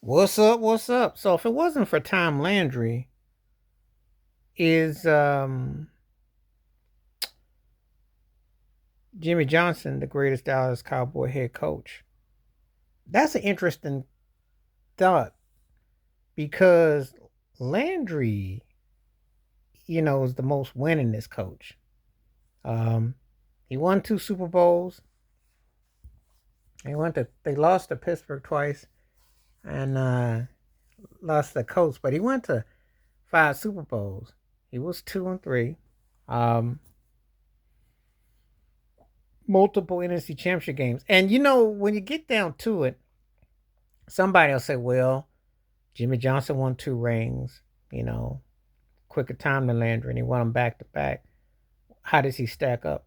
What's up? What's up? So if it wasn't for Tom Landry, is Jimmy Johnson the greatest Dallas Cowboy head coach? That's an interesting thought because Landry, is the most winningest coach. Um, he won two Super Bowls. They lost to Pittsburgh twice and lost the Colts, but he went to five Super Bowls. He was 2-3. Um, Multiple NFC championship games. And when you get down to it, somebody will say, well, Jimmy Johnson won two rings, you know, quicker time than Landry, and he won them back to back. How does he stack up?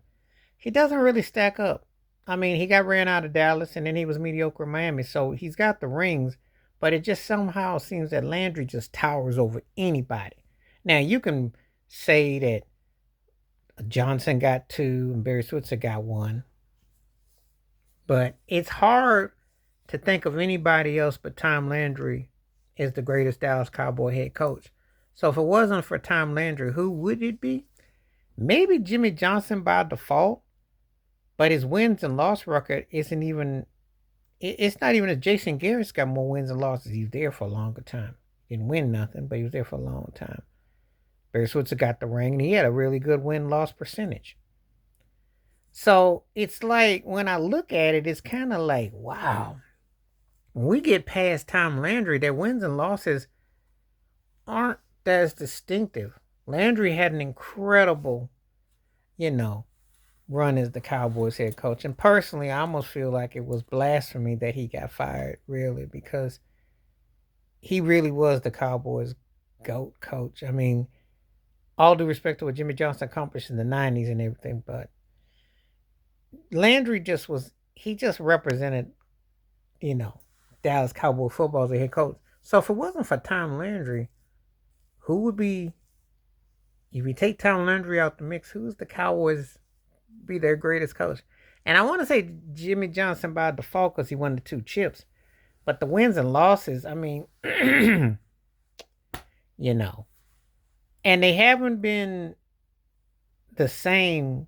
He doesn't really stack up. I mean, he got ran out of Dallas and then he was mediocre in Miami. So he's got the rings, but it just somehow seems that Landry just towers over anybody. Now, you can say that Johnson got two and Barry Switzer got one, but it's hard to think of anybody else but Tom Landry as the greatest Dallas Cowboy head coach. So if it wasn't for Tom Landry, who would it be? Maybe Jimmy Johnson by default, but his wins and loss record isn't even. It's not even as Jason Garrett's got more wins and losses. He was there for a longer time. Didn't win nothing, but he was there for a long time. Barry Switzer got the ring, and he had a really good win-loss percentage. So it's like when I look at it, it's kind of like, wow. When we get past Tom Landry, their wins and losses aren't as distinctive. Landry had an incredible, you know, run as the Cowboys head coach. And personally, I almost feel like it was blasphemy that he got fired, really, because he really was the Cowboys' GOAT coach. I mean, all due respect to what Jimmy Johnson accomplished in the 90s and everything, but Landry he just represented, you know, Dallas Cowboy football as a head coach. So if it wasn't for Tom Landry, who would be, if you take Tom Landry out the mix, who's the Cowboys be their greatest coach? And I want to say Jimmy Johnson by default because he won the two chips. But the wins and losses, I mean, you know, and they haven't been the same.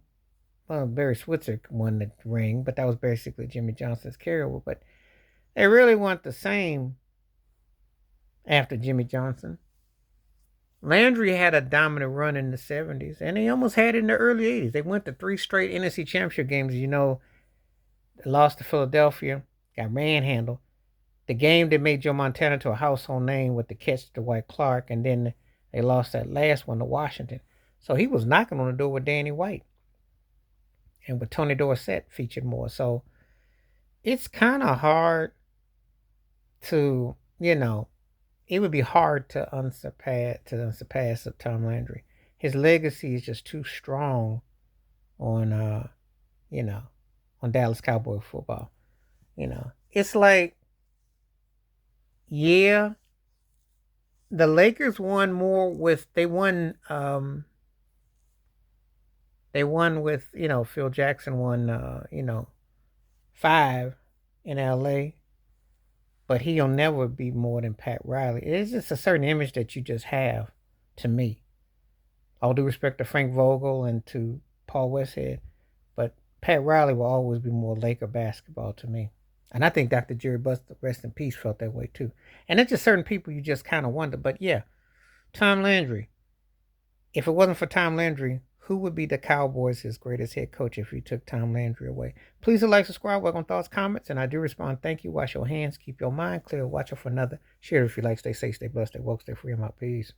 Well, Barry Switzer won the ring, but that was basically Jimmy Johnson's carryover. But they really weren't the same after Jimmy Johnson. Landry had a dominant run in the 70s, and they almost had it in the early 80s. They went to three straight NFC championship games. They lost to Philadelphia, got manhandled. The game that made Joe Montana to a household name with the catch to Dwight Clark, and then they lost that last one to Washington. So he was knocking on the door with Danny White, and with Tony Dorsett featured more. So it's kind of hard to, it would be hard to unsurpass of Tom Landry. His legacy is just too strong on you know, on Dallas Cowboy football. It's like, yeah, the Lakers won more with they won with, Phil Jackson won five in LA, but he'll never be more than Pat Riley. It's just a certain image that you just have to me. All due respect to Frank Vogel and to Paul Westhead, but Pat Riley will always be more Laker basketball to me. And I think Dr. Jerry Buster, rest in peace, felt that way too. And it's just certain people you just kind of wonder. But yeah, Tom Landry. If it wasn't for Tom Landry, who would be the Cowboys' his greatest head coach if you took Tom Landry away? Please like, subscribe, welcome thoughts, comments, and I do respond. Thank you. Wash your hands, keep your mind clear, watch out for another. Share if you like. Stay safe, stay blessed, stay woke, stay free. I'm out. Peace.